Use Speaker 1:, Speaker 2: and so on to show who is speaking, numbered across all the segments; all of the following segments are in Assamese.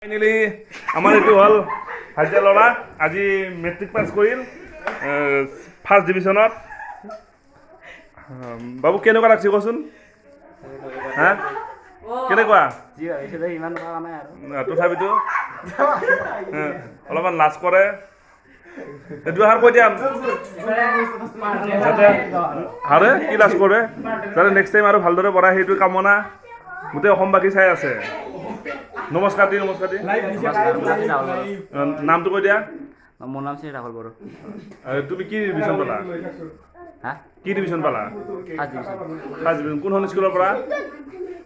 Speaker 1: ফাইনেলি আমাৰ এইটো হ'ল ভাইটিয়া ল'ৰা আজি মেট্ৰিক পাছ কৰিল ফাৰ্ষ্ট ডিভিজনত। বাবু কেনেকুৱা লাগছে কচোন? হা কেনেকুৱা? তথাপিতো অলপমান লাজ কৰে। দুষাৰ কৈ দিয়াম যাতে হাৰে কি লাজ কৰে, যাতে নেক্সট টাইম আৰু ভালদৰে পঢ়া সেইটো কামনা গোটেই অসমবাসী চাই আছে। নমস্কাৰ দি নামটো কৈ দিয়া।
Speaker 2: মোৰ নাম শ্ৰী ৰাহুল বড়ো।
Speaker 1: তুমি কি ডিভিজন পালা?
Speaker 2: হা
Speaker 1: কি ডিভিজন পালা?
Speaker 2: First division.
Speaker 1: কোনখন স্কুলৰ পৰা?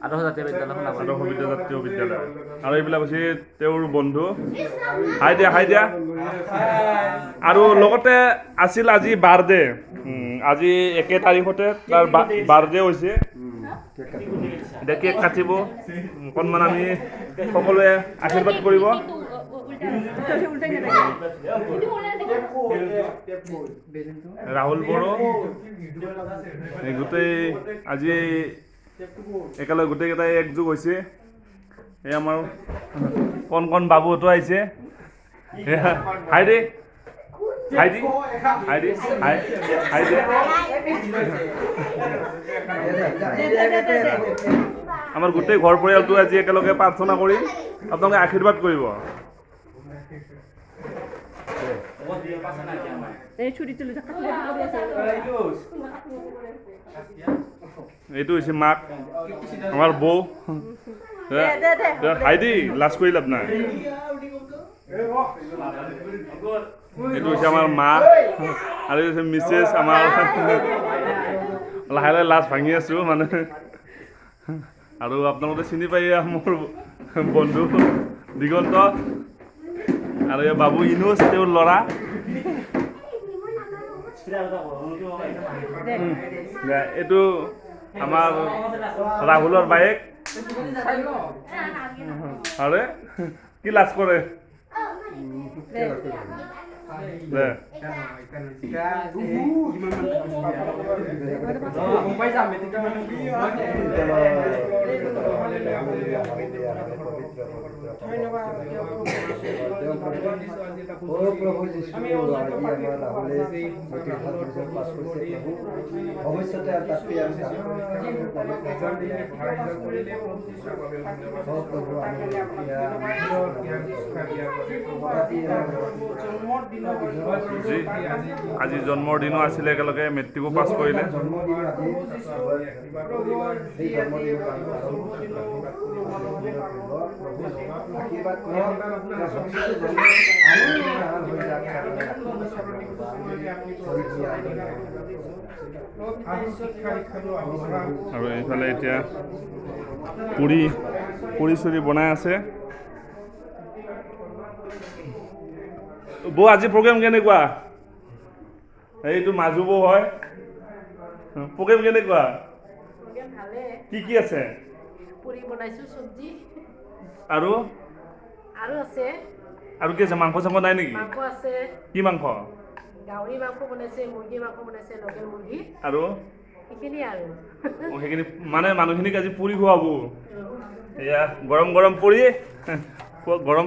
Speaker 2: আদৰ্শ জাতীয় বিদ্যালয়
Speaker 1: আদৰ্শ জাতীয় বিদ্যালয়। আৰু এইবিলাক হৈছে তেওঁৰ বন্ধু। হাই দিয়া আৰু লগতে আছিল আজি বাৰ্থডে। আজি 1 তাৰিখতে তাৰ বাৰ্থডে হৈছে। এতিয়া কেক কাটিব, অকণমান আমি সকলোৱে আশীৰ্বাদ কৰিব। ৰাহুল বড়ো গোটেই আজি একেলগে গোটেইকেইটাই একযোগ হৈছে। এই আমাৰ কণ বাবুহঁতো আহিছে। আমাৰ গোটেই ঘৰ পৰিয়ালটো আজি একেলগে প্ৰাৰ্থনা কৰি আপোনালোকে আশীৰ্বাদ কৰিব। এইটো হৈছে মাক, আমাৰ বৌ। হাইদি লাজ কৰি লাভ নাই। এইটো হৈছে আমাৰ মা আৰু এইটো হৈছে মিছেছ আমাৰ। লাহে লাহে লাজ ভাঙি আছো মানে। আৰু আপোনালোকে চিনি পাই মোৰ বন্ধু দিগন্ত আৰু এই বাবু ইনুজ তেওঁৰ ল'ৰা। এইটো আমাৰ ৰাহুলৰ বায়েক। আৰে কি লাজ কৰে? আজি জন্মদিনো আছিলে, একেলগে মেট্ৰিকো পাছ কৰিলে। আৰু এইফালে এতিয়া পুৰি চুৰি বনাই আছে। বৌ আজি প্ৰগ্ৰেম কেনেকুৱা? এইটো মাজু বৌ হয়। প্ৰগ্ৰেম কেনেকুৱা? কি আছে?
Speaker 3: পুৰি বনাইছো, চব্জি
Speaker 1: আৰু
Speaker 3: আছে।
Speaker 1: আৰু কি আছে? মাংস চাংস নাই নেকি?
Speaker 3: মাংস আছে।
Speaker 1: কি মাংস?
Speaker 3: গাহৰি মাংস বনাইছে, মুৰ্গী মাংস বনাইছে, লোকেল মুৰ্গী।
Speaker 1: আৰু
Speaker 3: সেইখিনি আৰু
Speaker 1: সেইখিনি মানে মানুহখিনিক আজি পুৰি খুৱাব। এয়া গৰম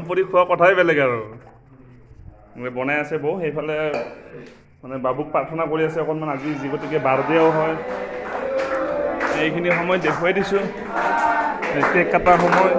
Speaker 1: পুৰি খোৱা কথাই বেলেগ আৰু বনাই আছে বৌ। সেইফালে মানে বাবুক প্ৰাৰ্থনা কৰি আছে অকণমান। আজি যি গতিকে বাৰ্থডেও হয়, এইখিনি সময় দেখুৱাই দিছোঁ। কেক কটাৰ সময়।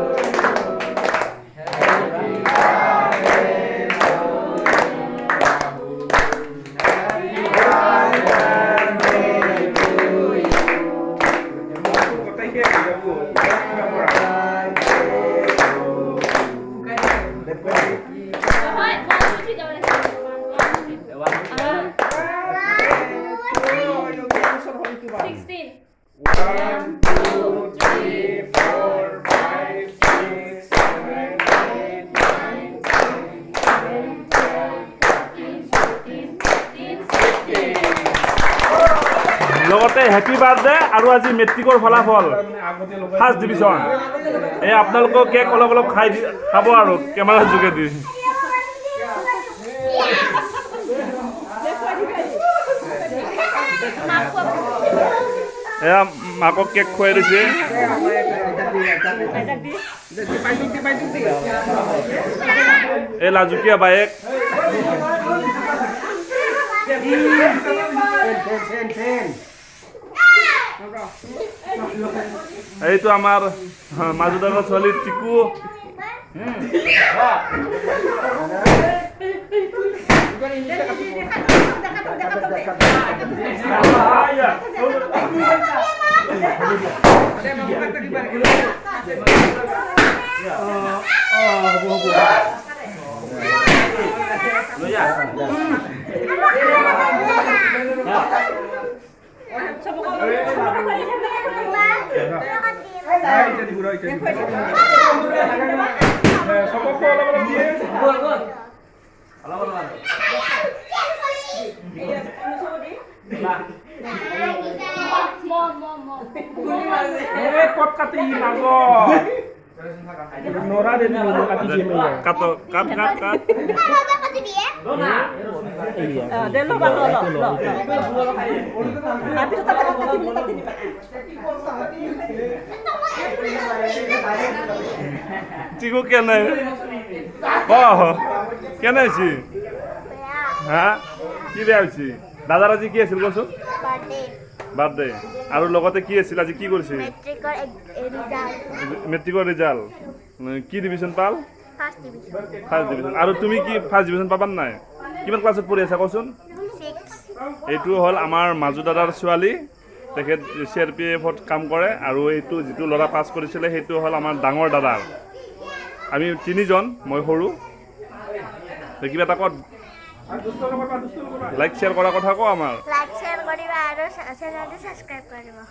Speaker 1: লগতে হেপী বাৰ্থডে আৰু আজি মেট্ৰিকৰ ফলাফল ফাৰ্ষ্ট ডিভিজন। এই আপোনালোকক কেক অলপ খাব আৰু কেমেৰাৰ যোগেদি। এয়া মাকক কেক খুৱাই দিছে এই লাজুকীয়া বায়েক এইটো আমাৰ মাজুদাৰৰ ছোৱালী টিকু চিকু কেনে কেনে আছি হা কি বেয়া হৈছে দাদাৰ আজি কি আছিল কচোন বাৰ্থডে আৰু লগতে কি আছিল আজি কি কৰিছে মেট্ৰিকৰ ৰিজাল্ট কি ডিভিজন পাল ফাৰ্ষ্ট ডিভিজন আৰু তুমি কি ফাৰ্ষ্ট ডিভিজন পাবা নাই কিমান ক্লাছত পঢ়ি আছা কচোন এইটো হ'ল আমাৰ মাজু দাদাৰ ছোৱালী তেখেত CRPF-ত কাম কৰে আৰু এইটো যিটো ল'ৰা পাছ কৰিছিলে সেইটো হ'ল আমাৰ ডাঙৰ দাদাৰ আমি তিনিজন মই সৰু কিবা এটা কত লাইক শ্বেয়াৰ কৰাৰ কথা কওঁ আমাৰ
Speaker 4: লাইক শ্বেয়াৰ কৰিবা আৰু চেনেলটো সাবস্ক্ৰাইব কৰিবা